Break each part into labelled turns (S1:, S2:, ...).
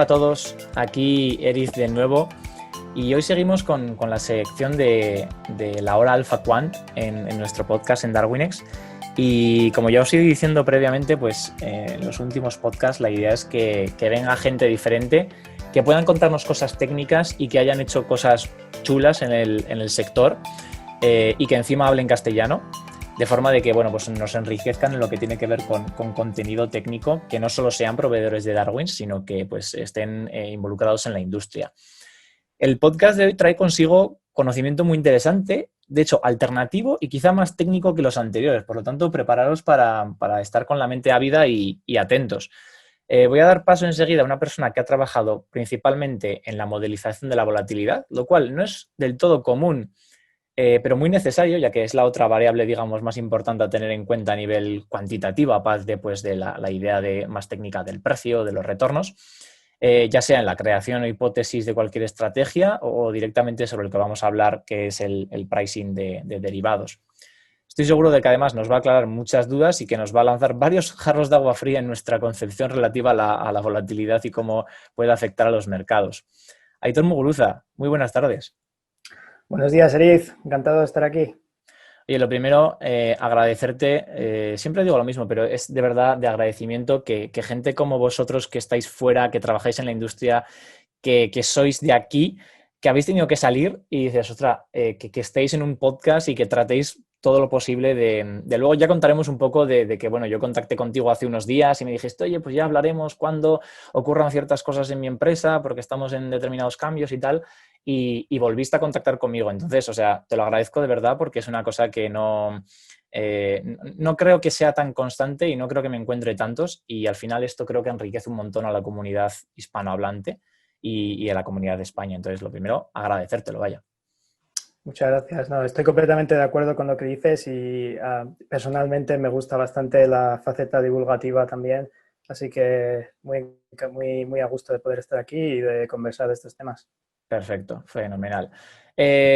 S1: a todos, aquí Eric de nuevo y hoy seguimos con la sección de la hora Alpha Quant en nuestro podcast en Darwinex. Y como ya os he ido diciendo previamente, pues en los últimos podcasts la idea es que venga gente diferente, que puedan contarnos cosas técnicas y que hayan hecho cosas chulas en el sector y que encima hablen castellano. De forma de que pues nos enriquezcan en lo que tiene que ver con contenido técnico, que no solo sean proveedores de Darwin, sino que pues, estén involucrados en la industria. El podcast de hoy trae consigo conocimiento muy interesante, de hecho alternativo y quizá más técnico que los anteriores. Por lo tanto, prepararos para estar con la mente ávida y atentos. Voy a dar paso enseguida a una persona que ha trabajado principalmente en la modelización de la volatilidad, lo cual no es del todo común, pero muy necesario, ya que es la otra variable, digamos, más importante a tener en cuenta a nivel cuantitativo, aparte de la idea más técnica del precio, de los retornos, ya sea en la creación o hipótesis de cualquier estrategia o directamente sobre el que vamos a hablar, que es el pricing de derivados. Estoy seguro de que además nos va a aclarar muchas dudas y que nos va a lanzar varios jarros de agua fría en nuestra concepción relativa a la volatilidad y cómo puede afectar a los mercados. Aitor Muguruza, muy buenas tardes.
S2: Buenos días, Eric. Encantado de estar aquí.
S1: Oye, lo primero, agradecerte, siempre digo lo mismo, pero es de verdad de agradecimiento que gente como vosotros que estáis fuera, que trabajáis en la industria, que sois de aquí, que habéis tenido que salir y dices, ostras, que estéis en un podcast y que tratéis todo lo posible de luego ya contaremos un poco de que, yo contacté contigo hace unos días y me dijiste, oye, pues ya hablaremos cuando ocurran ciertas cosas en mi empresa porque estamos en determinados cambios y tal, y volviste a contactar conmigo. Entonces, o sea, te lo agradezco de verdad porque es una cosa que no creo que sea tan constante y no creo que me encuentre tantos, y al final esto creo que enriquece un montón a la comunidad hispanohablante y a la comunidad de España. Entonces, lo primero, agradecértelo, vaya.
S2: Muchas gracias. No, estoy completamente de acuerdo con lo que dices y personalmente me gusta bastante la faceta divulgativa también, así que muy a gusto de poder estar aquí y de conversar de estos temas.
S1: Perfecto, fenomenal.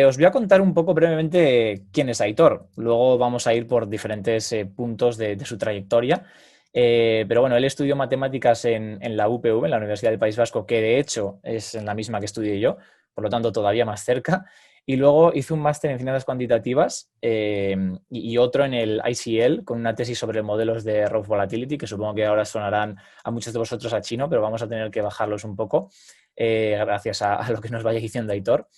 S1: Os voy a contar un poco brevemente quién es Aitor. Luego vamos a ir por diferentes puntos de su trayectoria. Pero él estudió matemáticas en la UPV, en la Universidad del País Vasco, que de hecho es en la misma que estudié yo, por lo tanto todavía más cerca. Y luego hizo un máster en finanzas cuantitativas y otro en el ICL con una tesis sobre modelos de Rough Volatility, que supongo que ahora sonarán a muchos de vosotros a chino, pero vamos a tener que bajarlos un poco gracias a lo que nos vaya diciendo Aitor.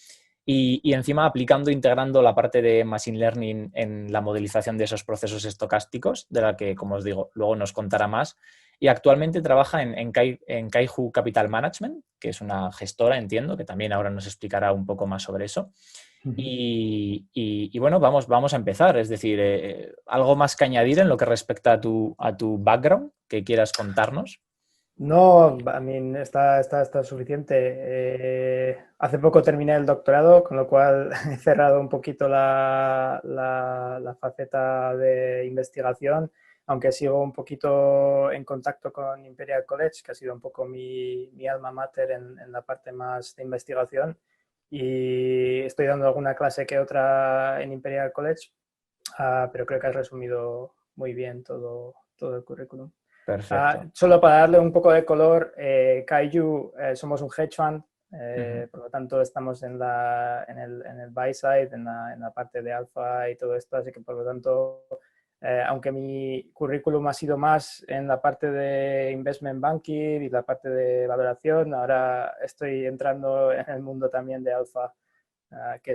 S1: Y encima aplicando, integrando la parte de Machine Learning en la modelización de esos procesos estocásticos, de la que, como os digo, luego nos contará más. Y actualmente trabaja en Kaiju Capital Management, que es una gestora, entiendo, que también ahora nos explicará un poco más sobre eso. Y vamos a empezar. Es decir, ¿algo más que añadir en lo que respecta a tu background que quieras contarnos?
S2: No, está suficiente. Hace poco terminé el doctorado, con lo cual he cerrado un poquito la faceta de investigación, aunque sigo un poquito en contacto con Imperial College, que ha sido un poco mi alma mater en la parte más de investigación, y estoy dando alguna clase que otra en Imperial College, pero creo que has resumido muy bien todo el currículum.
S1: Perfecto.
S2: Solo para darle un poco de color, Kaiju somos un hedge fund, por lo tanto estamos en el buy side, en la parte de alfa y todo esto, así que por lo tanto, aunque mi currículum ha sido más en la parte de investment banking y la parte de valoración, ahora estoy entrando en el mundo también de alfa, que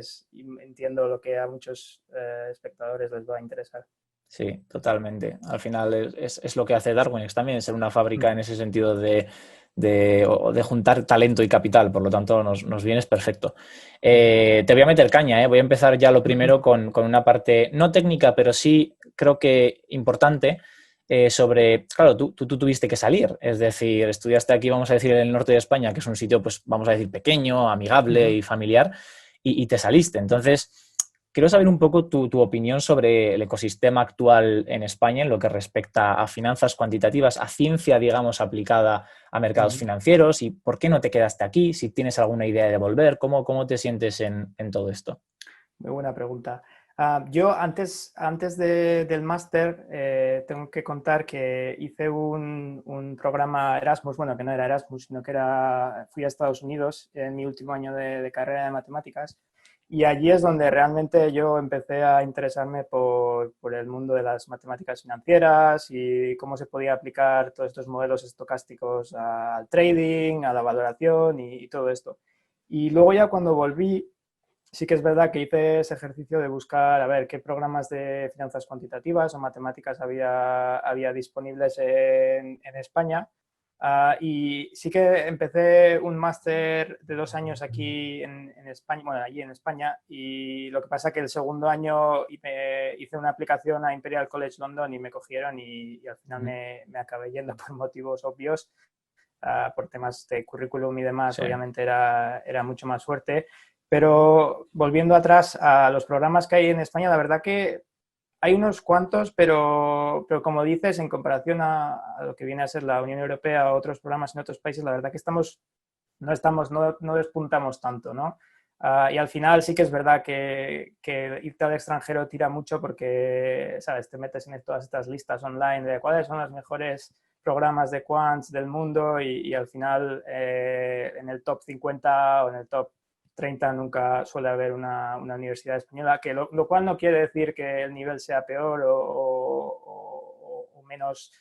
S2: entiendo lo que a muchos espectadores les va a interesar.
S1: Sí, totalmente. Al final es lo que hace Darwinex también, ser una fábrica en ese sentido de juntar talento y capital. Por lo tanto, nos vienes perfecto. Te voy a meter caña, Voy a empezar ya lo primero con una parte no técnica, pero sí creo que importante sobre... Claro, tú tuviste que salir. Es decir, estudiaste aquí, vamos a decir, en el norte de España, que es un sitio, pues vamos a decir, pequeño, amigable y familiar, y te saliste. Entonces... Quiero saber un poco tu opinión sobre el ecosistema actual en España en lo que respecta a finanzas cuantitativas, a ciencia, digamos, aplicada a mercados financieros, y por qué no te quedaste aquí, si tienes alguna idea de volver, cómo te sientes en todo esto.
S2: Muy buena pregunta. Yo antes del máster tengo que contar que hice un programa Erasmus, bueno, que no era Erasmus, sino que fui a Estados Unidos en mi último año de carrera de matemáticas y allí es donde realmente yo empecé a interesarme por el mundo de las matemáticas financieras y cómo se podía aplicar todos estos modelos estocásticos al trading, a la valoración y todo esto. Y luego ya cuando volví, sí que es verdad que hice ese ejercicio de buscar a ver qué programas de finanzas cuantitativas o matemáticas había disponibles en España. Y sí que empecé un máster de 2 años aquí en España, bueno, allí en España, y lo que pasa que el segundo año hice una aplicación a Imperial College London y me cogieron y al final me acabé yendo por motivos obvios, por temas de currículum y demás,
S1: Sí.
S2: obviamente era mucho más fuerte. Pero volviendo atrás a los programas que hay en España, la verdad que hay unos cuantos, pero como dices, en comparación a lo que viene a ser la Unión Europea o otros programas en otros países, la verdad que no despuntamos tanto, ¿no? Y al final sí que es verdad que irte al extranjero tira mucho porque, ¿sabes? Te metes en todas estas listas online de cuáles son los mejores programas de quants del mundo y al final en el top 50 o en el top 30 nunca suele haber una universidad española, que lo cual no quiere decir que el nivel sea peor o menos,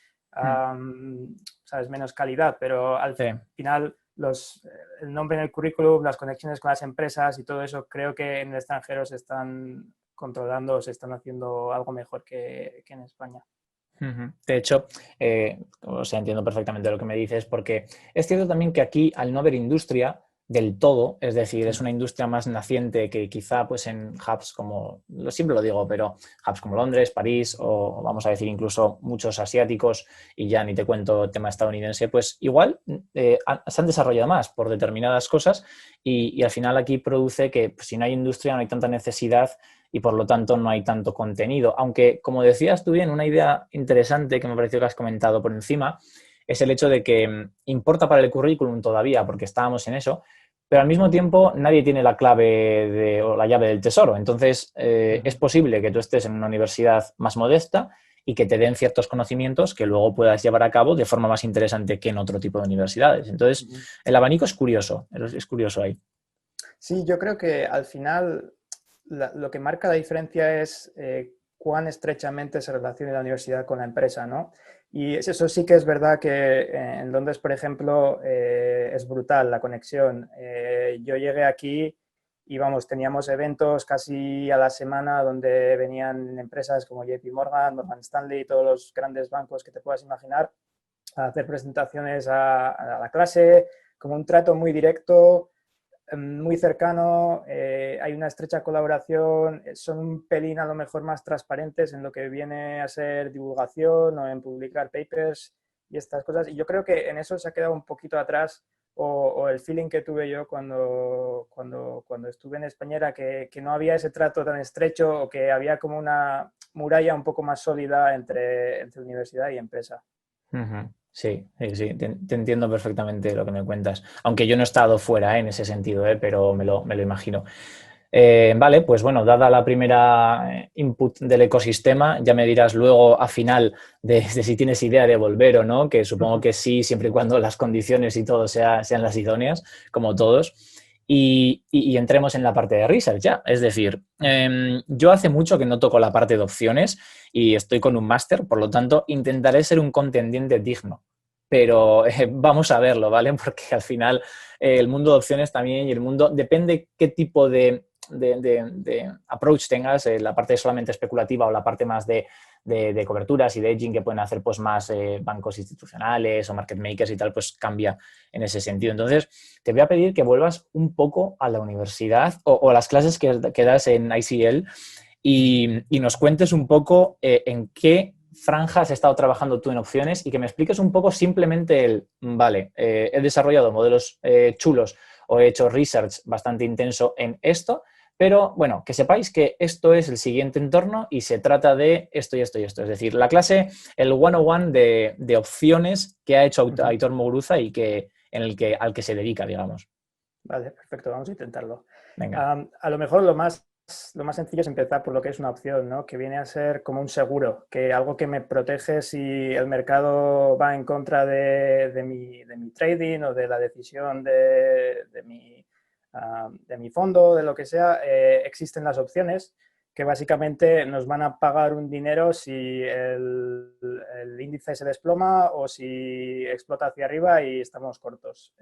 S2: ¿sabes? Menos calidad, pero al
S1: Sí.
S2: final el nombre en el currículum, las conexiones con las empresas y todo eso, creo que en el extranjero se están controlando, se están haciendo algo mejor que en España.
S1: De hecho, o sea, entiendo perfectamente lo que me dices, porque es cierto también que aquí, al no haber industria del todo, es decir, es una industria más naciente que quizá pues en hubs como, siempre lo digo, pero hubs como Londres, París o vamos a decir incluso muchos asiáticos y ya ni te cuento tema estadounidense, pues igual se han desarrollado más por determinadas cosas y al final aquí produce que pues, si no hay industria no hay tanta necesidad y por lo tanto no hay tanto contenido. Aunque, como decías tú bien, una idea interesante que me pareció que has comentado por encima es el hecho de que importa para el currículum todavía, porque estábamos en eso, pero al mismo tiempo nadie tiene la clave o la llave del tesoro. Entonces, es posible que tú estés en una universidad más modesta y que te den ciertos conocimientos que luego puedas llevar a cabo de forma más interesante que en otro tipo de universidades. Entonces, el abanico es curioso ahí.
S2: Sí, yo creo que al final lo que marca la diferencia es cuán estrechamente se relaciona la universidad con la empresa, ¿no? Y eso sí que es verdad que en Londres, por ejemplo, es brutal la conexión. Yo llegué aquí y vamos, teníamos eventos casi a la semana donde venían empresas como JP Morgan, Morgan Stanley, todos los grandes bancos que te puedas imaginar a hacer presentaciones a la clase, como un trato muy directo, muy cercano, hay una estrecha colaboración, son un pelín a lo mejor más transparentes en lo que viene a ser divulgación o en publicar papers y estas cosas. Y yo creo que en eso se ha quedado un poquito atrás o el feeling que tuve yo cuando estuve en España era que no había ese trato tan estrecho o que había como una muralla un poco más sólida entre universidad y empresa.
S1: Sí, sí, sí, te entiendo perfectamente lo que me cuentas. Aunque yo no he estado fuera, en ese sentido, pero me lo imagino. Vale, pues bueno, dada la primera input del ecosistema, ya me dirás luego a final de si tienes idea de volver o no, que supongo que sí, siempre y cuando las condiciones y todo sean las idóneas, como todos. Y entremos en la parte de research ya. Es decir, yo hace mucho que no toco la parte de opciones y estoy con un máster, por lo tanto, intentaré ser un contendiente digno. Pero vamos a verlo, ¿vale? Porque al final el mundo de opciones también y el mundo, depende qué tipo de approach tengas, la parte solamente especulativa o la parte más de coberturas y de hedging que pueden hacer pues más bancos institucionales o market makers y tal, pues cambia en ese sentido. Entonces, te voy a pedir que vuelvas un poco a la universidad o a las clases que das en ICL y nos cuentes un poco en qué franja has estado trabajando tú en opciones y que me expliques un poco simplemente vale, he desarrollado modelos chulos o he hecho research bastante intenso en esto, pero bueno, que sepáis que esto es el siguiente entorno y se trata de esto y esto y esto. Es decir, la clase, el 101 de opciones que ha hecho Aitor Muguruza y al que se dedica, digamos.
S2: Vale, perfecto, vamos a intentarlo.
S1: Venga.
S2: A lo mejor lo más lo más sencillo es empezar por lo que es una opción, ¿no? Que viene a ser como un seguro, que algo que me protege si el mercado va en contra de mi trading o de la decisión de mi fondo, de lo que sea. Existen las opciones que básicamente nos van a pagar un dinero si el índice se desploma o si explota hacia arriba y estamos cortos.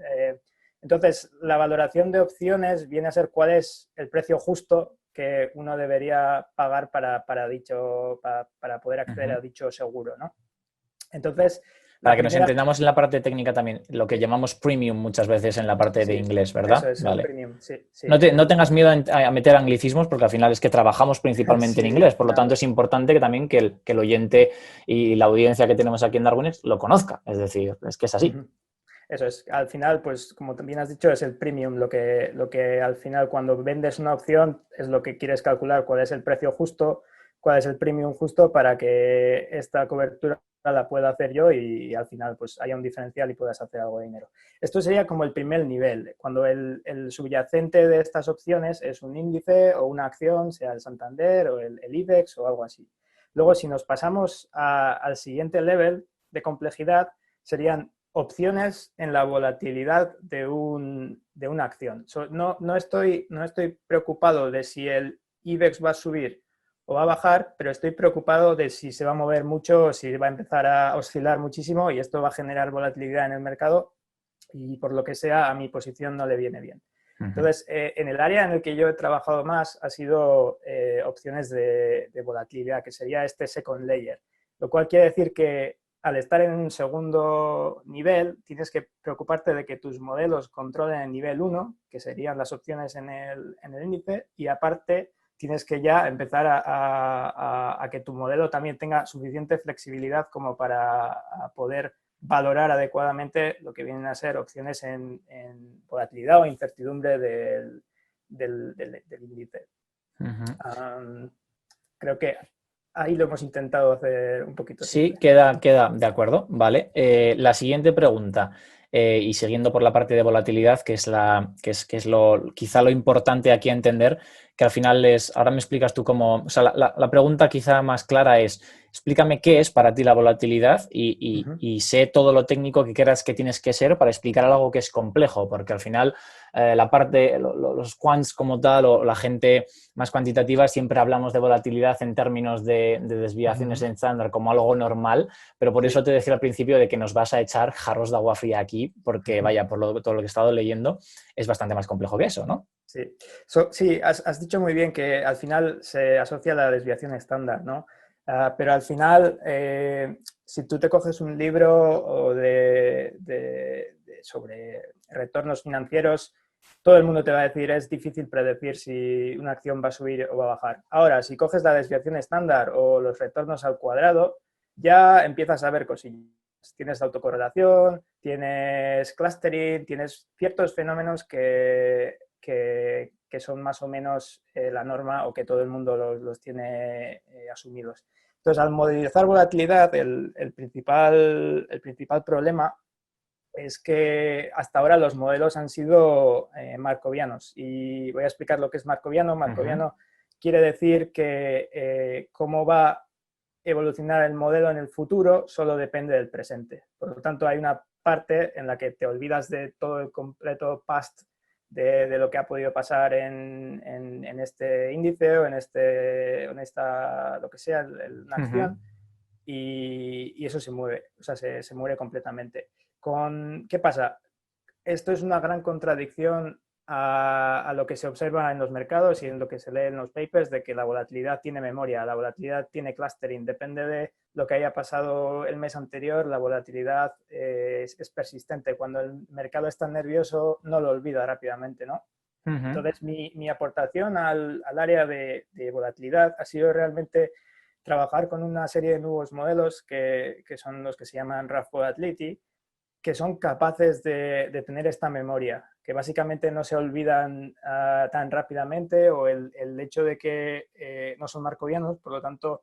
S2: Entonces, la valoración de opciones viene a ser cuál es el precio justo que uno debería pagar para poder acceder a dicho seguro, ¿no? Entonces,
S1: Para
S2: la
S1: que nos
S2: primera...
S1: entendamos en la parte técnica también, lo que llamamos premium muchas veces en la parte de
S2: Sí,
S1: inglés,
S2: eso
S1: ¿verdad?
S2: es, el
S1: Vale.
S2: premium, sí, sí.
S1: No tengas miedo a meter anglicismos porque al final es que trabajamos principalmente en
S2: Sí,
S1: inglés, por lo tanto
S2: nada.
S1: es importante que también que el oyente y la audiencia que tenemos aquí en Darwinex lo conozca, es decir, es que es así.
S2: Eso es, al final, pues como también has dicho, es el premium, lo que al final cuando vendes una opción es lo que quieres calcular, cuál es el precio justo, cuál es el premium justo para que esta cobertura la pueda hacer yo y al final pues haya un diferencial y puedas hacer algo de dinero. Esto sería como el primer nivel, cuando el subyacente de estas opciones es un índice o una acción, sea el Santander o el IBEX o algo así. Luego, si nos pasamos al siguiente level de complejidad, serían opciones en la volatilidad de una acción. No estoy preocupado de si el IBEX va a subir o va a bajar, pero estoy preocupado de si se va a mover mucho o si va a empezar a oscilar muchísimo y esto va a generar volatilidad en el mercado y por lo que sea a mi posición no le viene bien. Entonces, en el área en el que yo he trabajado más ha sido opciones de volatilidad, que sería este second layer, lo cual quiere decir que al estar en un segundo nivel, tienes que preocuparte de que tus modelos controlen el nivel 1, que serían las opciones en el índice, y aparte tienes que ya empezar a que tu modelo también tenga suficiente flexibilidad como para poder valorar adecuadamente lo que vienen a ser opciones en volatilidad o incertidumbre del índice. Creo que ahí lo hemos intentado hacer un poquito
S1: Sí,
S2: simple.
S1: queda de acuerdo, vale. La siguiente pregunta, y siguiendo por la parte de volatilidad, que es quizá lo importante aquí a entender, que al final ahora me explicas tú cómo, o sea, la pregunta quizá más clara es, explícame qué es para ti la volatilidad y sé todo lo técnico que creas que tienes que ser para explicar algo que es complejo, porque al final la parte, los quants como tal o la gente más cuantitativa siempre hablamos de volatilidad en términos de desviaciones en estándar como algo normal, pero por eso te decía al principio de que nos vas a echar jarros de agua fría aquí, porque vaya, por todo lo que he estado leyendo, es bastante más complejo que eso, ¿no?
S2: Sí, sí, has dicho muy bien que al final se asocia a la desviación estándar, ¿no? Pero al final, si tú te coges un libro sobre retornos financieros, todo el mundo te va a decir es difícil predecir si una acción va a subir o va a bajar. Ahora, si coges la desviación estándar o los retornos al cuadrado, ya empiezas a ver cosillas. Tienes autocorrelación, tienes clustering, tienes ciertos fenómenos que son más o menos la norma o que todo el mundo los tiene asumidos. Entonces, al modelizar volatilidad, el principal problema es que hasta ahora los modelos han sido markovianos. Y voy a explicar lo que es markoviano. Markoviano quiere decir que cómo va a evolucionar el modelo en el futuro solo depende del presente. Por lo tanto, hay una parte en la que te olvidas de todo el completo past de lo que ha podido pasar en este índice o en esta, lo que sea, una acción, y eso se mueve, o sea, se muere completamente. ¿Qué pasa? Esto es una gran contradicción a lo que se observa en los mercados y en lo que se lee en los papers de que la volatilidad tiene memoria, la volatilidad tiene clustering, depende de lo que haya pasado el mes anterior, la volatilidad es persistente. Cuando el mercado está nervioso no lo olvida rápidamente, ¿no? Entonces, mi aportación al área de volatilidad ha sido realmente trabajar con una serie de nuevos modelos que son los que se llaman RAF Volatility, que son capaces de tener esta memoria, que básicamente no se olvidan tan rápidamente, o el hecho de que no son markovianos, por lo tanto,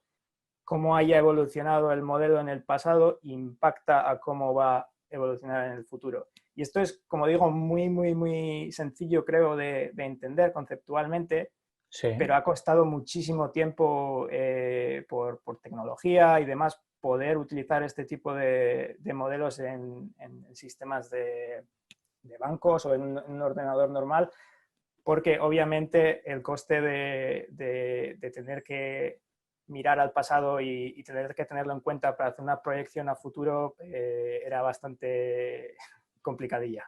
S2: cómo haya evolucionado el modelo en el pasado impacta a cómo va a evolucionar en el futuro. Y esto es, como digo, muy, muy, muy sencillo, creo, de entender conceptualmente,
S1: Sí.
S2: pero ha costado muchísimo tiempo por tecnología y demás poder utilizar este tipo de modelos en sistemas de bancos o en un ordenador normal, porque obviamente el coste de tener que mirar al pasado y tener que tenerlo en cuenta para hacer una proyección a futuro era bastante complicadilla.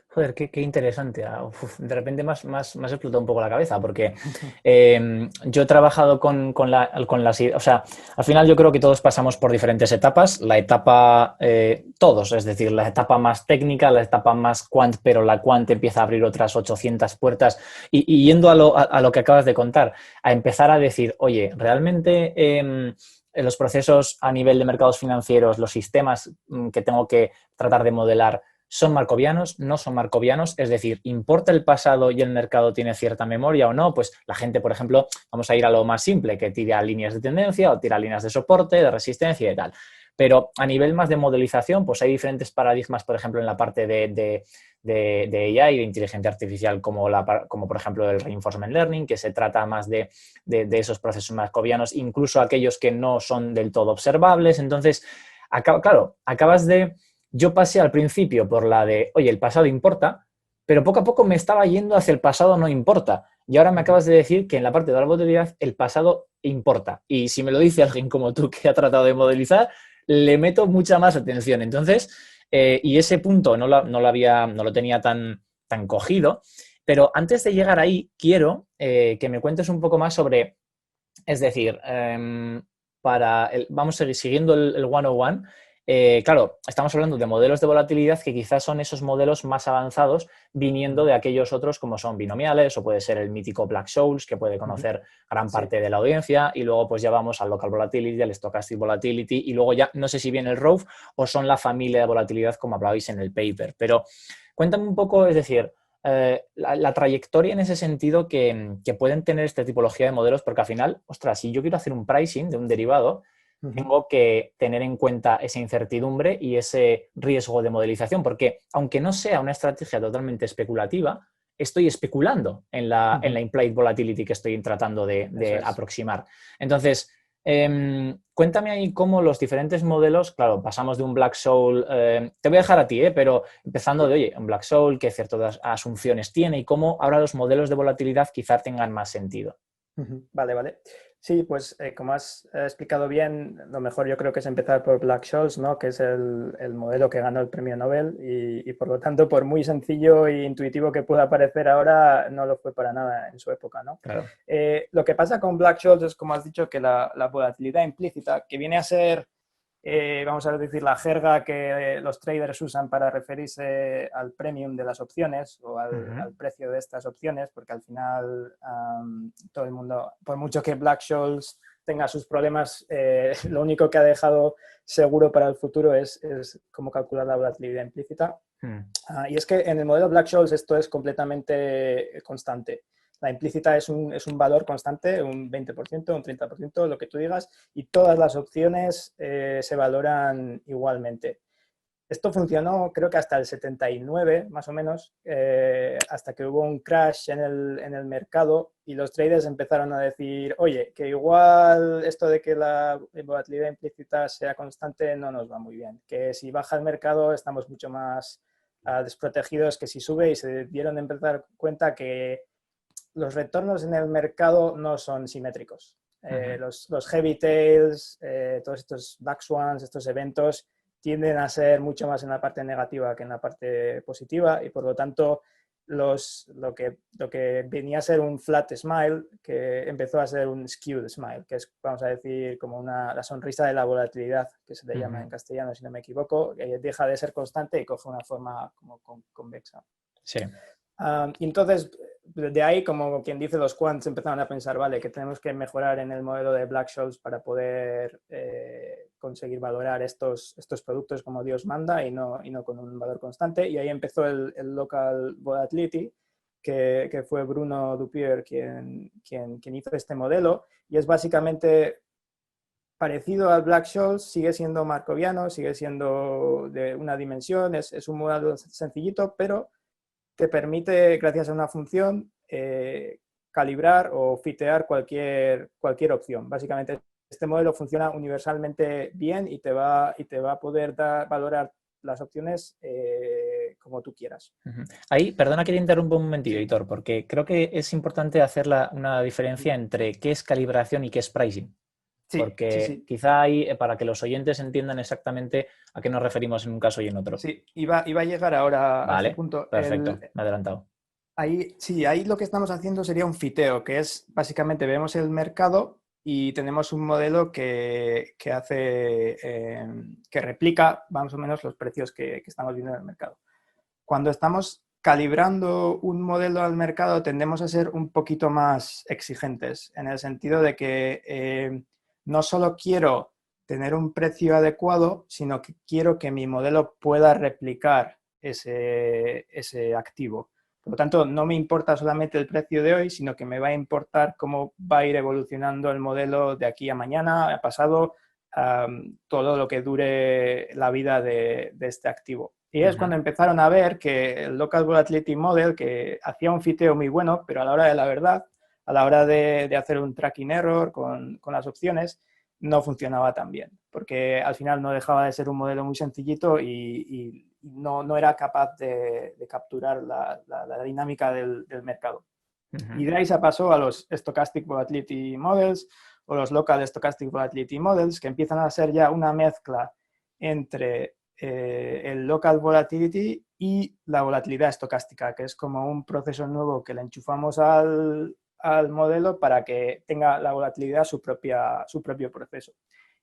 S1: Joder, qué interesante. De repente me has explotado un poco la cabeza porque yo he trabajado con las... O sea, al final yo creo que todos pasamos por diferentes etapas. La etapa, todos, es decir, la etapa más técnica, la etapa más quant, pero la quant empieza a abrir otras 800 puertas. Y yendo a lo que acabas de contar, a empezar a decir, oye, realmente... en los procesos a nivel de mercados financieros, los sistemas que tengo que tratar de modelar, ¿son markovianos? ¿No son markovianos? Es decir, ¿importa el pasado y el mercado tiene cierta memoria o no? Pues la gente, por ejemplo, vamos a ir a lo más simple, que tira líneas de tendencia o tira líneas de soporte, de resistencia y tal. Pero a nivel más de modelización, pues hay diferentes paradigmas, por ejemplo, en la parte de AI, de inteligencia artificial, como por ejemplo el reinforcement learning, que se trata más de esos procesos markovianos, incluso aquellos que no son del todo observables. Entonces, claro, acabas de... Yo pasé al principio por la de, oye, el pasado importa, pero poco a poco me estaba yendo hacia el pasado no importa. Y ahora me acabas de decir que en la parte de la volatilidad el pasado importa. Y si me lo dice alguien como tú que ha tratado de modelizar, le meto mucha más atención. Entonces, y ese punto no lo tenía tan cogido. Pero antes de llegar ahí, quiero que me cuentes un poco más sobre, es decir, vamos a seguir siguiendo el 101. Claro, estamos hablando de modelos de volatilidad que quizás son esos modelos más avanzados viniendo de aquellos otros como son binomiales o puede ser el mítico Black-Scholes que puede conocer gran parte de la audiencia y luego pues ya vamos al local volatility, al stochastic volatility y luego ya no sé si viene el ROVE o son la familia de volatilidad como hablabais en el paper. Pero cuéntame un poco, es decir, la trayectoria en ese sentido que pueden tener esta tipología de modelos porque al final, ostras, si yo quiero hacer un pricing de un derivado, tengo que tener en cuenta esa incertidumbre y ese riesgo de modelización, porque aunque no sea una estrategia totalmente especulativa, estoy especulando en la implied volatility que estoy tratando de aproximar. Entonces, cuéntame ahí cómo los diferentes modelos, claro, pasamos de un Black-Scholes, te voy a dejar a ti, pero empezando de, oye, un Black-Scholes, qué ciertas asunciones tiene y cómo ahora los modelos de volatilidad quizás tengan más sentido.
S2: Vale. Sí, pues como has explicado bien, lo mejor yo creo que es empezar por Black-Scholes, ¿no? Que es el modelo que ganó el premio Nobel y por lo tanto, por muy sencillo e intuitivo que pueda parecer ahora, no lo fue para nada en su época, ¿no?
S1: Claro.
S2: Lo que pasa con Black-Scholes es, como has dicho, que la volatilidad implícita, que viene a ser vamos a decir, la jerga que los traders usan para referirse al premium de las opciones o al precio de estas opciones, porque al final todo el mundo, por mucho que Black-Scholes tenga sus problemas, lo único que ha dejado seguro para el futuro es cómo calcular la volatilidad implícita. Y es que en el modelo Black-Scholes esto es completamente constante. La implícita es un valor constante, un 20%, un 30%, lo que tú digas, y todas las opciones se valoran igualmente. Esto funcionó creo que hasta el 79, más o menos, hasta que hubo un crash en el mercado y los traders empezaron a decir, oye, que igual esto de que la volatilidad implícita sea constante no nos va muy bien, que si baja el mercado estamos mucho más desprotegidos que si sube, y se dieron de empezar cuenta que los retornos en el mercado no son simétricos. Los heavy tails, todos estos black swans, estos eventos, tienden a ser mucho más en la parte negativa que en la parte positiva y por lo tanto lo que venía a ser un flat smile, que empezó a ser un skewed smile, que es, vamos a decir, como la sonrisa de la volatilidad, que se le llama en castellano, si no me equivoco, que deja de ser constante y coge una forma como convexa.
S1: Sí.
S2: Y entonces, de ahí, como quien dice, los quants empezaron a pensar, vale, que tenemos que mejorar en el modelo de Black-Scholes para poder conseguir valorar estos productos como Dios manda y no con un valor constante. Y ahí empezó el local volatility, que fue Bruno Dupier quien hizo este modelo. Y es básicamente parecido al Black-Scholes, sigue siendo markoviano, sigue siendo de una dimensión, es un modelo sencillito, pero te permite, gracias a una función, calibrar o fitear cualquier opción. Básicamente, este modelo funciona universalmente bien y te va a poder valorar las opciones como tú quieras.
S1: Ahí, perdona que te interrumpa un momentito,
S2: Sí.
S1: Hitor, porque creo que es importante hacer una diferencia entre qué es calibración y qué es pricing.
S2: Sí, sí,
S1: Porque
S2: sí.
S1: quizá ahí, para que los oyentes entiendan exactamente a qué nos referimos en un caso y en otro.
S2: Sí, iba a llegar ahora a este
S1: Vale,
S2: punto.
S1: perfecto, me he adelantado.
S2: Ahí lo que estamos haciendo sería un fiteo, que es básicamente vemos el mercado y tenemos un modelo que hace, que replica más o menos los precios que estamos viendo en el mercado. Cuando estamos calibrando un modelo al mercado tendemos a ser un poquito más exigentes, en el sentido de que no solo quiero tener un precio adecuado, sino que quiero que mi modelo pueda replicar ese activo. Por lo tanto, no me importa solamente el precio de hoy, sino que me va a importar cómo va a ir evolucionando el modelo de aquí a mañana, a pasado, todo lo que dure la vida de este activo. Y es cuando empezaron a ver que el Local Volatility Model, que hacía un fiteo muy bueno, pero a la hora de la verdad, a la hora de hacer un tracking error con las opciones, no funcionaba tan bien, porque al final no dejaba de ser un modelo muy sencillito y no era capaz de capturar la dinámica del mercado. Y de ahí se pasó a los Stochastic Volatility Models o los Local Stochastic Volatility Models, que empiezan a ser ya una mezcla entre el Local Volatility y la volatilidad estocástica, que es como un proceso nuevo que le enchufamos al modelo para que tenga la volatilidad su propio proceso.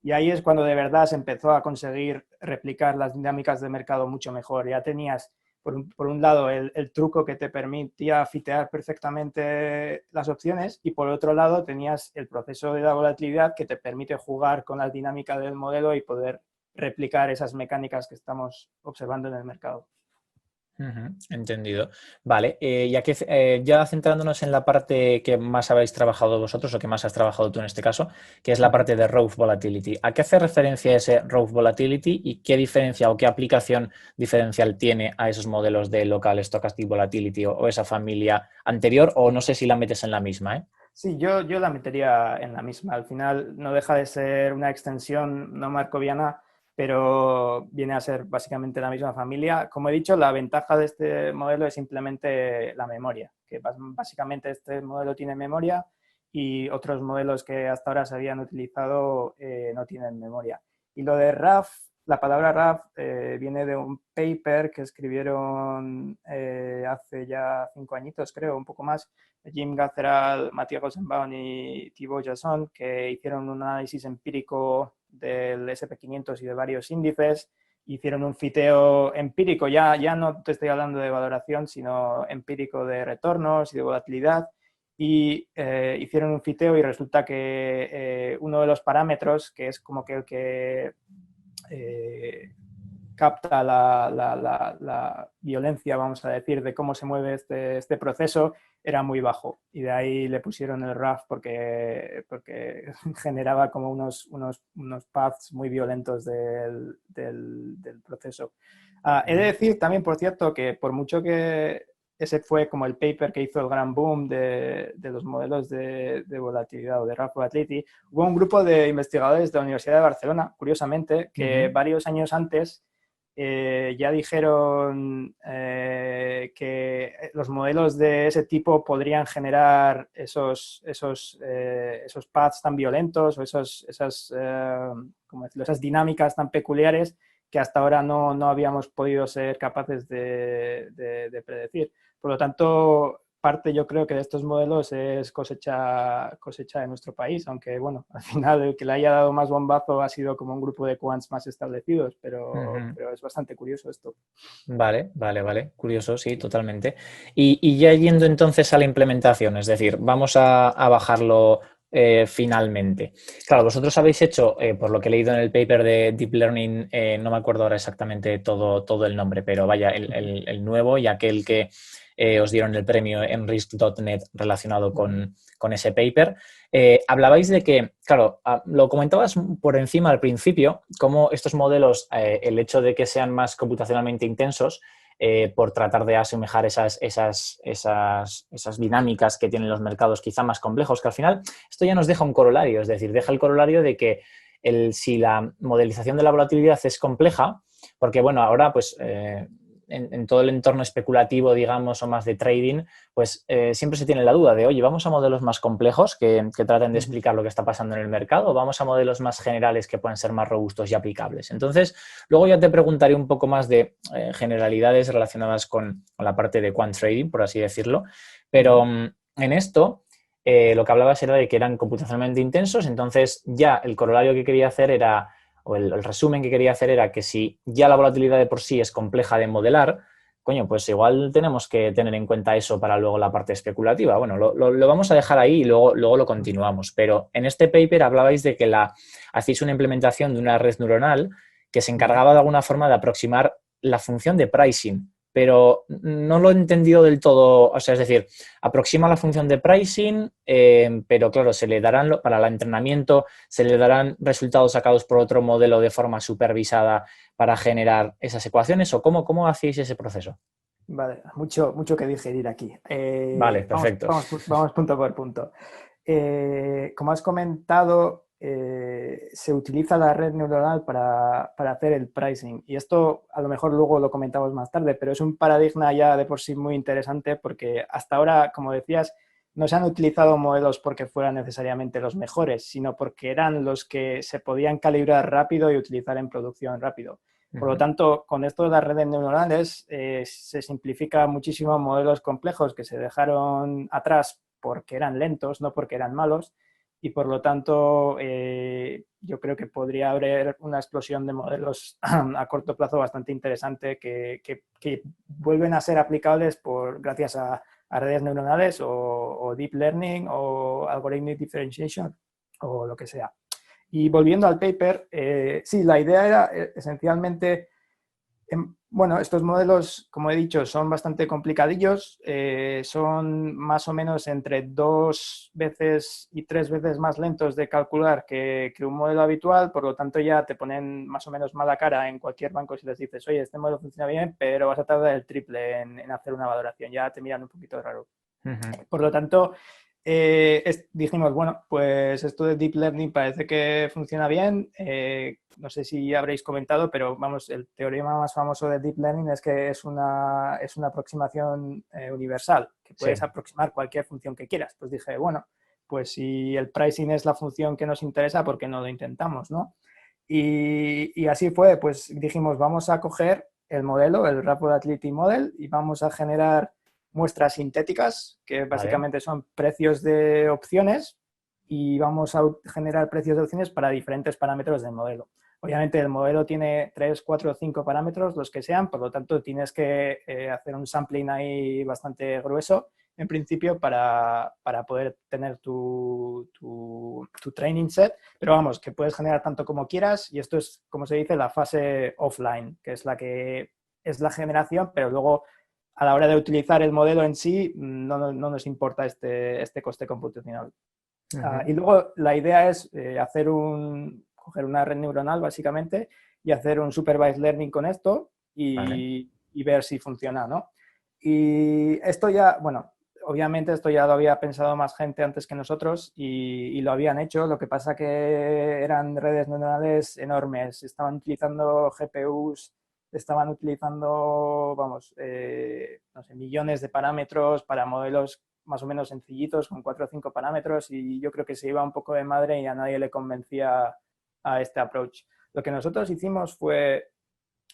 S2: Y ahí es cuando de verdad se empezó a conseguir replicar las dinámicas de mercado mucho mejor. Ya tenías por un lado, el truco que te permitía fitear perfectamente las opciones y por otro lado tenías el proceso de la volatilidad que te permite jugar con la dinámica del modelo y poder replicar esas mecánicas que estamos observando en el mercado.
S1: Entendido. Vale, ya centrándonos en la parte que más habéis trabajado vosotros o que más has trabajado tú en este caso, que es la parte de Raw Volatility. ¿A qué hace referencia ese Raw Volatility y qué diferencia o qué aplicación diferencial tiene a esos modelos de Local Stochastic Volatility o esa familia anterior? O no sé si la metes en la misma, ¿eh?
S2: Sí, yo la metería en la misma. Al final no deja de ser una extensión no markoviana, pero viene a ser básicamente la misma familia. Como he dicho, la ventaja de este modelo es simplemente la memoria, que básicamente este modelo tiene memoria y otros modelos que hasta ahora se habían utilizado no tienen memoria. Y lo de RAF, la palabra RAF viene de un paper que escribieron hace ya 5 añitos, creo, un poco más, Jim Gatteral, Mathieu Rosenbaum y Thibaut Jasson, que hicieron un análisis empírico del SP500 y de varios índices, hicieron un fiteo empírico, ya no te estoy hablando de valoración, sino empírico de retornos y de volatilidad, y hicieron un fiteo y resulta que uno de los parámetros, que es como que el que capta la violencia, vamos a decir, de cómo se mueve este proceso, era muy bajo. Y de ahí le pusieron el RAF porque generaba como unos paths muy violentos del proceso. He de decir también, por cierto, que por mucho que ese fue como el paper que hizo el gran boom de los modelos de volatilidad o de RAF Volatility, hubo un grupo de investigadores de la Universidad de Barcelona, curiosamente, que varios años antes ya dijeron que los modelos de ese tipo podrían generar esos paths tan violentos o esas dinámicas tan peculiares que hasta ahora no habíamos podido ser capaces de predecir. Por lo tanto, parte yo creo que de estos modelos es cosecha de nuestro país, aunque bueno, al final el que le haya dado más bombazo ha sido como un grupo de quants más establecidos, pero es bastante curioso esto.
S1: Vale. Curioso, sí, totalmente. Y ya yendo entonces a la implementación, es decir, vamos a bajarlo finalmente. Claro, vosotros habéis hecho, por lo que he leído en el paper de Deep Learning, no me acuerdo ahora exactamente todo el nombre, pero vaya, el nuevo y aquel que os dieron el premio en Risk.net relacionado con ese paper. Hablabais de que, claro, lo comentabas por encima al principio, cómo estos modelos, el hecho de que sean más computacionalmente intensos, por tratar de asemejar esas dinámicas que tienen los mercados quizá más complejos, que al final esto ya nos deja un corolario, es decir, deja el corolario de que si la modelización de la volatilidad es compleja, porque bueno, ahora pues en todo el entorno especulativo, digamos, o más de trading, pues siempre se tiene la duda de, oye, ¿vamos a modelos más complejos que traten de explicar lo que está pasando en el mercado o vamos a modelos más generales que pueden ser más robustos y aplicables? Entonces, luego ya te preguntaré un poco más de generalidades relacionadas con la parte de quant trading, por así decirlo, pero en esto lo que hablabas era de que eran computacionalmente intensos, entonces ya el corolario que quería hacer era, o el resumen que quería hacer era que si ya la volatilidad de por sí es compleja de modelar, coño, pues igual tenemos que tener en cuenta eso para luego la parte especulativa. Bueno, lo vamos a dejar ahí y luego lo continuamos, pero en este paper hablabais de que hacéis una implementación de una red neuronal que se encargaba de alguna forma de aproximar la función de pricing, pero no lo he entendido del todo, o sea, es decir, aproxima la función de pricing, pero claro, se le darán, para el entrenamiento, se le darán resultados sacados por otro modelo de forma supervisada para generar esas ecuaciones, o cómo hacéis ese proceso.
S2: Vale, mucho que digerir aquí.
S1: Vale, perfecto.
S2: Vamos punto por punto. Como has comentado, se utiliza la red neuronal para hacer el pricing. Y esto a lo mejor luego lo comentamos más tarde, pero es un paradigma ya de por sí muy interesante porque hasta ahora, como decías, no se han utilizado modelos porque fueran necesariamente los mejores, sino porque eran los que se podían calibrar rápido y utilizar en producción rápido. Por lo tanto, con esto de las redes neuronales se simplifica muchísimo modelos complejos que se dejaron atrás porque eran lentos, no porque eran malos, y por lo tanto yo creo que podría haber una explosión de modelos a corto plazo bastante interesante que vuelven a ser aplicables gracias a redes neuronales o deep learning o algorithmic differentiation o lo que sea. Y volviendo al paper, sí, la idea era esencialmente, bueno, estos modelos, como he dicho, son bastante complicadillos, son más o menos entre 2 veces y 3 veces más lentos de calcular que un modelo habitual, por lo tanto ya te ponen más o menos mala cara en cualquier banco si les dices, oye, este modelo funciona bien, pero vas a tardar el triple en hacer una valoración, ya te miran un poquito raro. Por lo tanto, dijimos, bueno, pues esto de Deep Learning parece que funciona bien. No sé si habréis comentado, pero vamos, el teorema más famoso de Deep Learning es que es una aproximación universal, que puedes aproximar cualquier función que quieras. Pues dije, bueno, pues si el pricing es la función que nos interesa, ¿por qué no lo intentamos, no? Y así fue, pues dijimos, vamos a coger el modelo, el Rap Volatility Model, y vamos a generar muestras sintéticas, que básicamente son precios de opciones, y vamos a generar precios de opciones para diferentes parámetros del modelo. Obviamente el modelo tiene 3, 4, 5 parámetros, los que sean, por lo tanto tienes que hacer un sampling ahí bastante grueso en principio para poder tener tu training set, pero vamos, que puedes generar tanto como quieras y esto es, como se dice, la fase offline, que es la generación, pero luego a la hora de utilizar el modelo en sí no nos importa este coste computacional. Y luego la idea es coger una red neuronal básicamente y hacer un supervised learning con esto y ver si funciona, ¿no? Y esto ya, bueno, obviamente esto ya lo había pensado más gente antes que nosotros y lo habían hecho, lo que pasa que eran redes neuronales enormes, estaban utilizando GPUs, estaban utilizando, vamos, no sé, millones de parámetros para modelos más o menos sencillitos con 4 o 5 parámetros y yo creo que se iba un poco de madre y a nadie le convencía a este approach. Lo que nosotros hicimos fue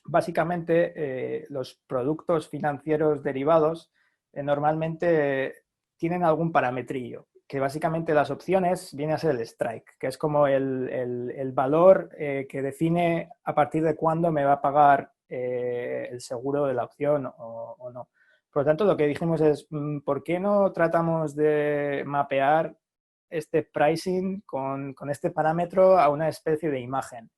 S2: básicamente los productos financieros derivados normalmente tienen algún parametrillo, que básicamente las opciones viene a ser el strike, que es como el valor que define a partir de cuándo me va a pagar el seguro de la opción o no. Por lo tanto, lo que dijimos es, ¿por qué no tratamos de mapear este pricing con este parámetro a una especie de imagen?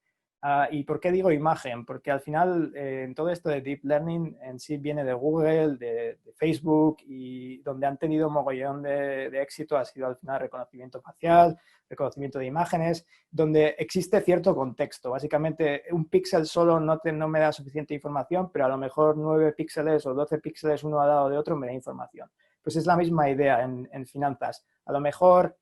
S2: ¿Y por qué digo imagen? Porque al final en todo esto de Deep Learning en sí viene de Google, de Facebook, y donde han tenido un mogollón de éxito ha sido al final reconocimiento facial, reconocimiento de imágenes, donde existe cierto contexto. Básicamente un píxel solo no me da suficiente información, pero a lo mejor 9 píxeles o 12 píxeles uno al lado de otro me da información. Pues es la misma idea en finanzas. A lo mejor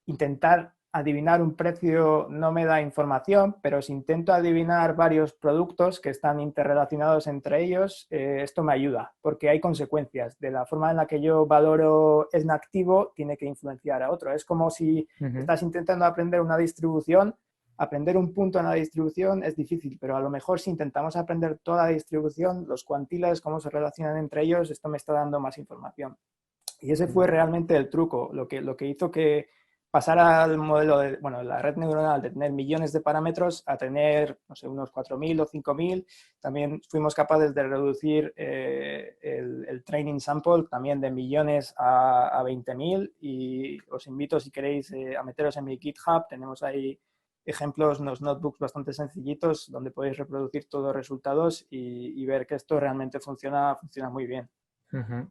S2: intentar adivinar un precio no me da información, pero si intento adivinar varios productos que están interrelacionados entre ellos, esto me ayuda, porque hay consecuencias. De la forma en la que yo valoro un activo, tiene que influenciar a otro. Es como si estás intentando aprender una distribución, aprender un punto en la distribución es difícil, pero a lo mejor si intentamos aprender toda la distribución, los cuantiles, cómo se relacionan entre ellos, esto me está dando más información. Y ese fue realmente el truco, lo que hizo que pasar al modelo de, bueno, la red neuronal de tener millones de parámetros a tener, no sé, unos 4.000 o 5.000. También fuimos capaces de reducir el training sample también de millones a 20.000, y os invito, si queréis, a meteros en mi GitHub. Tenemos ahí ejemplos, unos notebooks bastante sencillitos donde podéis reproducir todos los resultados y ver que esto realmente funciona muy bien.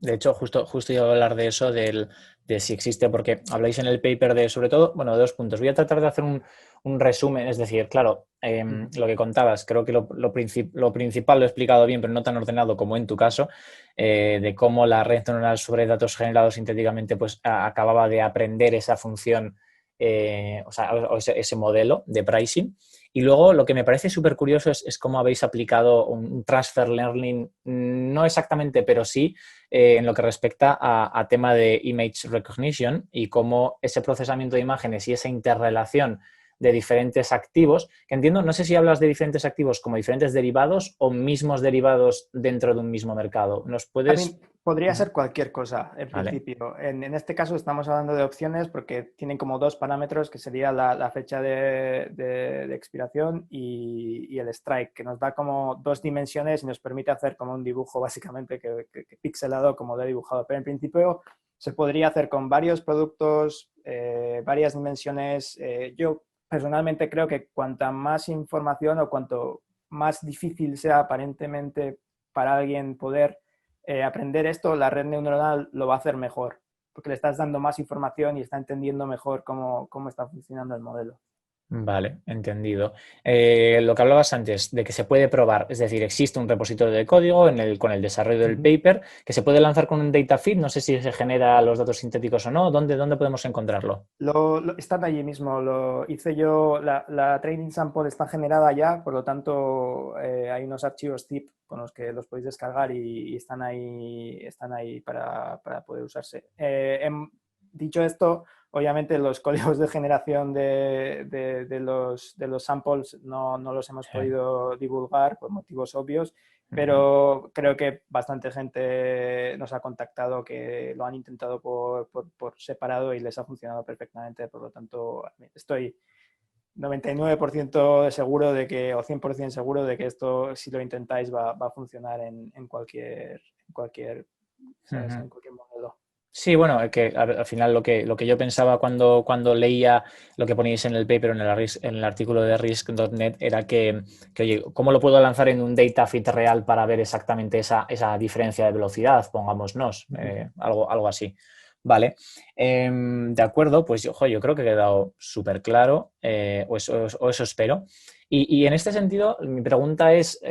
S1: De hecho, justo iba a hablar de eso, de si existe, porque habláis en el paper de, sobre todo, bueno, de 2 puntos. Voy a tratar de hacer un resumen, es decir, claro, lo que contabas, creo que lo principal lo he explicado bien, pero no tan ordenado como en tu caso, de cómo la red neuronal sobre datos generados sintéticamente pues acababa de aprender esa función, o ese modelo de pricing. Y luego lo que me parece súper curioso es cómo habéis aplicado un transfer learning, no exactamente, pero sí, en lo que respecta a tema de image recognition y cómo ese procesamiento de imágenes y esa interrelación de diferentes activos, que entiendo, no sé si hablas de diferentes activos como diferentes derivados o mismos derivados dentro de un mismo mercado. ¿Nos puedes...?
S2: Podría ser cualquier cosa, en
S1: Vale.
S2: principio. En este caso estamos hablando de opciones porque tienen como 2 parámetros, que sería la fecha de expiración y el strike, que nos da como 2 dimensiones y nos permite hacer como un dibujo básicamente que pixelado como lo he dibujado. Pero en principio se podría hacer con varios productos, varias dimensiones. Yo personalmente creo que cuanta más información o cuanto más difícil sea aparentemente para alguien poder aprender esto, la red neuronal lo va a hacer mejor, porque le estás dando más información y está entendiendo mejor cómo está funcionando el modelo.
S1: Vale, entendido. Lo que hablabas antes, de que se puede probar, es decir, existe un repositorio de código con el desarrollo del paper que se puede lanzar con un data feed, no sé si se genera los datos sintéticos o no, ¿dónde podemos encontrarlo?
S2: Están allí mismo, lo hice yo, la training sample está generada ya, por lo tanto hay unos archivos zip con los que los podéis descargar y están ahí para poder usarse. Dicho esto, obviamente los códigos de generación de los samples no los hemos podido divulgar por motivos obvios, pero creo que bastante gente nos ha contactado que lo han intentado por separado y les ha funcionado perfectamente. Por lo tanto, estoy 99% seguro de que, o 100% seguro de que esto, si lo intentáis, va a funcionar en cualquier, ¿sabes? En cualquier modelo.
S1: Sí, bueno, que al final lo que yo pensaba cuando leía lo que poníais en el paper, en el artículo de risk.net, era oye, ¿cómo lo puedo lanzar en un data fit real para ver exactamente esa diferencia de velocidad? Pongámonos, algo así. Vale, de acuerdo, pues yo creo que ha quedado súper claro, o eso espero. Y en este sentido, mi pregunta es,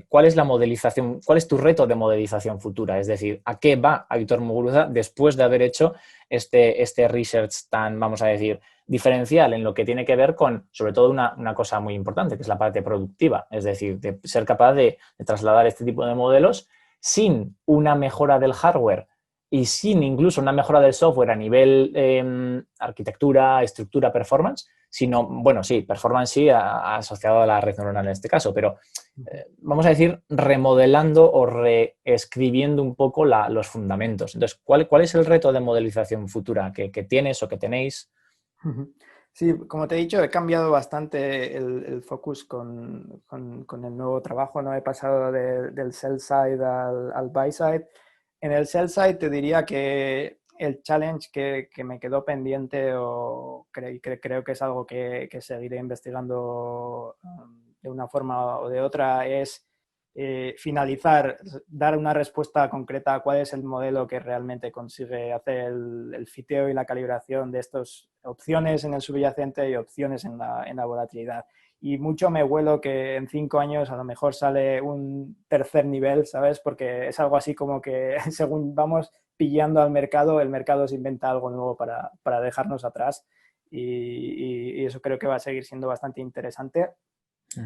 S1: ¿cuál es la modelización, cuál es tu reto de modelización futura? Es decir, ¿a qué va Aitor Muguruza después de haber hecho este research tan, vamos a decir, diferencial en lo que tiene que ver con, sobre todo, una cosa muy importante, que es la parte productiva? Es decir, de ser capaz de trasladar este tipo de modelos sin una mejora del hardware y sin incluso una mejora del software a nivel arquitectura, estructura, performance, sino, bueno, sí, performance sí, asociado a la red neuronal en este caso, pero vamos a decir, remodelando o reescribiendo un poco los fundamentos. Entonces, ¿cuál es el reto de modelización futura que tienes o que tenéis?
S2: Sí, como te he dicho, he cambiado bastante el focus con el nuevo trabajo, ¿no? He pasado del sell side al buy side. En el sell side te diría que el challenge que me quedó pendiente o creo que es algo que seguiré investigando de una forma o de otra es finalizar, dar una respuesta concreta a cuál es el modelo que realmente consigue hacer el fiteo y la calibración de estas opciones en el subyacente y opciones en la volatilidad. Y mucho me huelo que en 5 años a lo mejor sale un tercer nivel, ¿sabes? Porque es algo así como que según vamos pillando al mercado, el mercado se inventa algo nuevo para dejarnos atrás y eso creo que va a seguir siendo bastante interesante.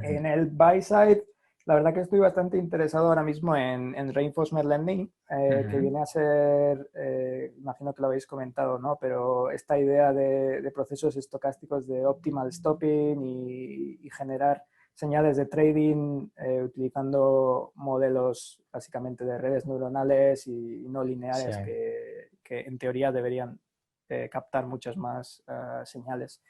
S2: En el buy side, la verdad que estoy bastante interesado ahora mismo en Reinforcement Learning, que viene a ser, imagino que lo habéis comentado, ¿no? Pero esta idea de procesos estocásticos de optimal stopping y generar señales de trading utilizando modelos básicamente de redes neuronales y no lineales
S1: Sí.
S2: que en teoría deberían captar muchas más señales.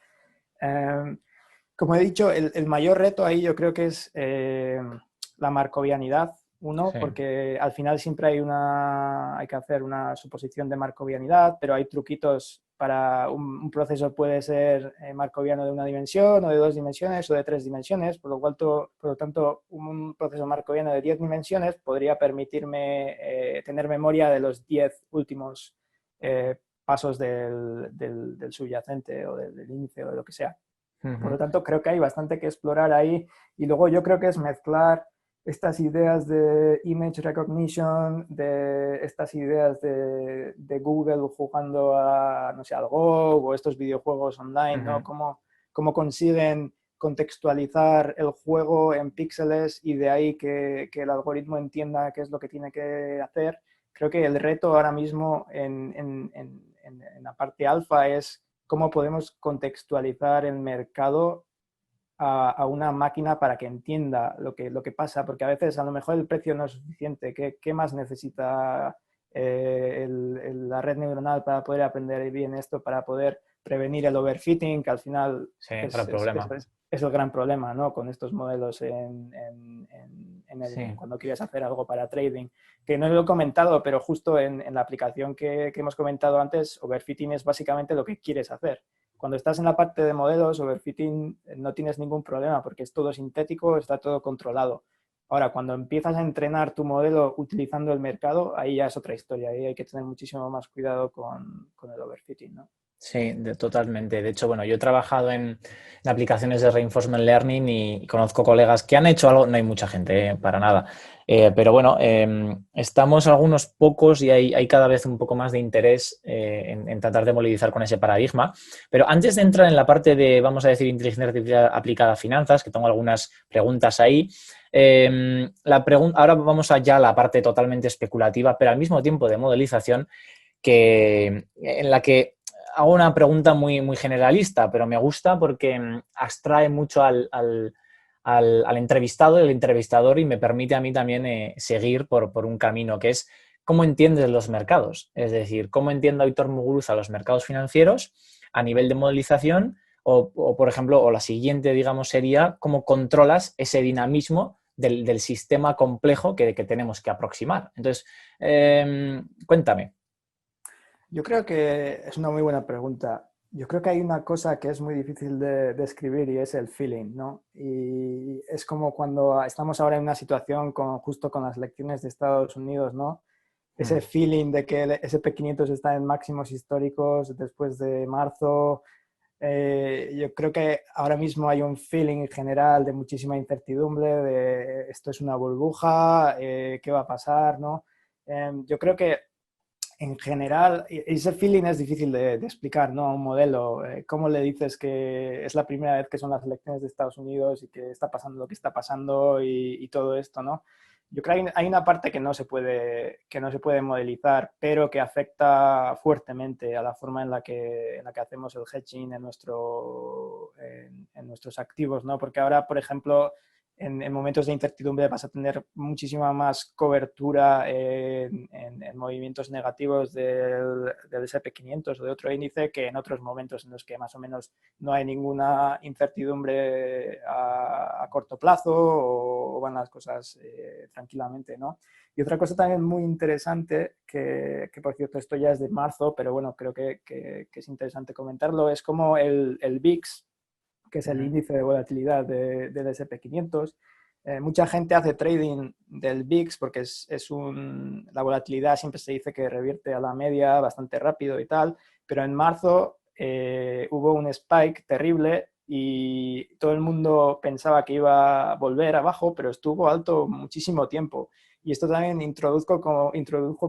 S2: Como he dicho, el mayor reto ahí yo creo que es la marcovianidad, uno,
S1: Sí.
S2: porque al final siempre hay que hacer una suposición de marcovianidad, pero hay truquitos para un proceso puede ser marcoviano de una dimensión o de 2 dimensiones o de 3 dimensiones, por lo tanto un proceso marcoviano de 10 dimensiones podría permitirme tener memoria de los 10 últimos pasos del subyacente o del índice o de lo que sea. Por lo tanto, creo que hay bastante que explorar ahí. Y luego yo creo que es mezclar estas ideas de image recognition, de estas ideas de Google jugando a, no sé, al Go o estos videojuegos online, ¿no? Cómo consiguen contextualizar el juego en píxeles y de ahí que el algoritmo entienda qué es lo que tiene que hacer. Creo que el reto ahora mismo en la parte alfa es cómo podemos contextualizar el mercado a una máquina para que entienda lo que pasa, porque a veces a lo mejor el precio no es suficiente. ¿Qué más necesita la red neuronal para poder aprender bien esto, para poder prevenir el overfitting, que al final
S1: Sí,
S2: es,
S1: para el problema.
S2: es el gran problema, ¿no? Con estos modelos
S1: Sí.
S2: cuando quieres hacer algo para trading? Que no lo he comentado, pero justo en la aplicación que hemos comentado antes, overfitting es básicamente lo que quieres hacer. Cuando estás en la parte de modelos, overfitting no tienes ningún problema porque es todo sintético, está todo controlado. Ahora, cuando empiezas a entrenar tu modelo utilizando el mercado, ahí ya es otra historia. Ahí hay que tener muchísimo más cuidado con el overfitting, ¿no?
S1: Sí, totalmente. De hecho, bueno, yo he trabajado en aplicaciones de Reinforcement Learning y conozco colegas que han hecho algo, no hay mucha gente, para nada. Pero bueno, estamos algunos pocos y hay cada vez un poco más de interés en tratar de modelizar con ese paradigma. Pero antes de entrar en la parte de, vamos a decir, inteligencia artificial aplicada a finanzas, que tengo algunas preguntas ahí, ahora vamos allá a la parte totalmente especulativa, pero al mismo tiempo de modelización, en la que hago una pregunta muy, muy generalista, pero me gusta porque abstrae mucho al entrevistado y al entrevistador y me permite a mí también seguir por un camino que es cómo entiendes los mercados. Es decir, cómo entiende Aitor Muguruza los mercados financieros a nivel de modelización o, por ejemplo, o la siguiente, digamos, sería cómo controlas ese dinamismo del sistema complejo que tenemos que aproximar. Entonces, cuéntame.
S2: Yo creo que es una muy buena pregunta. Yo creo que hay una cosa que es muy difícil de describir y es el feeling, ¿no? Y es como cuando estamos ahora en una situación justo con las elecciones de Estados Unidos, ¿no? Ese feeling de que el S&P 500 está en máximos históricos después de marzo. Yo creo que ahora mismo hay un feeling general de muchísima incertidumbre, de esto es una burbuja, ¿qué va a pasar, ¿no? Yo creo que en general, ese feeling es difícil de explicar, ¿no? A un modelo. ¿Cómo le dices que es la primera vez que son las elecciones de Estados Unidos y que está pasando lo que está pasando y todo esto, ¿no? Yo creo que hay una parte que no se puede modelizar, pero que afecta fuertemente a la forma en la que hacemos el hedging en nuestros activos, ¿no? Porque ahora, por ejemplo, en momentos de incertidumbre vas a tener muchísima más cobertura en movimientos negativos del S&P 500 o de otro índice que en otros momentos en los que más o menos no hay ninguna incertidumbre a corto plazo o van las cosas tranquilamente, ¿no? Y otra cosa también muy interesante, que por cierto esto ya es de marzo, pero bueno, creo que es interesante comentarlo, es como el VIX, que es el índice de volatilidad del S&P 500. Mucha gente hace trading del VIX porque la volatilidad siempre se dice que revierte a la media bastante rápido y tal, pero en marzo hubo un spike terrible y todo el mundo pensaba que iba a volver abajo, pero estuvo alto muchísimo tiempo. Y esto también introdujo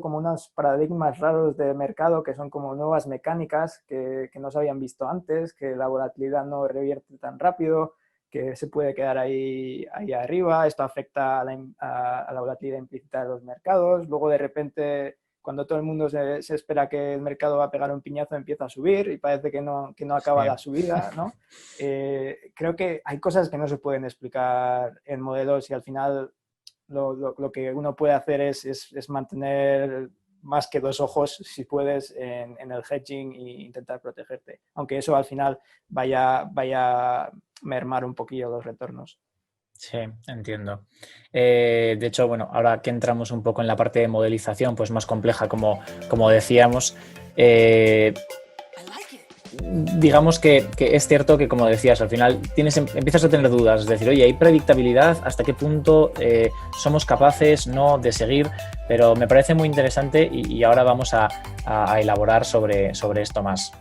S2: como unos paradigmas raros de mercado que son como nuevas mecánicas que no se habían visto antes, que la volatilidad no revierte tan rápido, que se puede quedar ahí arriba. Esto afecta a la volatilidad implícita de los mercados. Luego, de repente, cuando todo el mundo se espera que el mercado va a pegar un piñazo, empieza a subir y parece que no acaba la subida, ¿no? Creo que hay cosas que no se pueden explicar en modelos y al final lo que uno puede hacer es mantener más que dos ojos, si puedes, en el hedging e intentar protegerte. Aunque eso al final vaya a mermar un poquillo los retornos.
S1: Sí, entiendo. De hecho, bueno, ahora que entramos un poco en la parte de modelización, pues más compleja, como decíamos, digamos que es cierto que, como decías, al final empiezas a tener dudas, es decir, oye, ¿hay predictabilidad? ¿Hasta qué punto somos capaces no de seguir? Pero me parece muy interesante y ahora vamos a elaborar sobre esto más.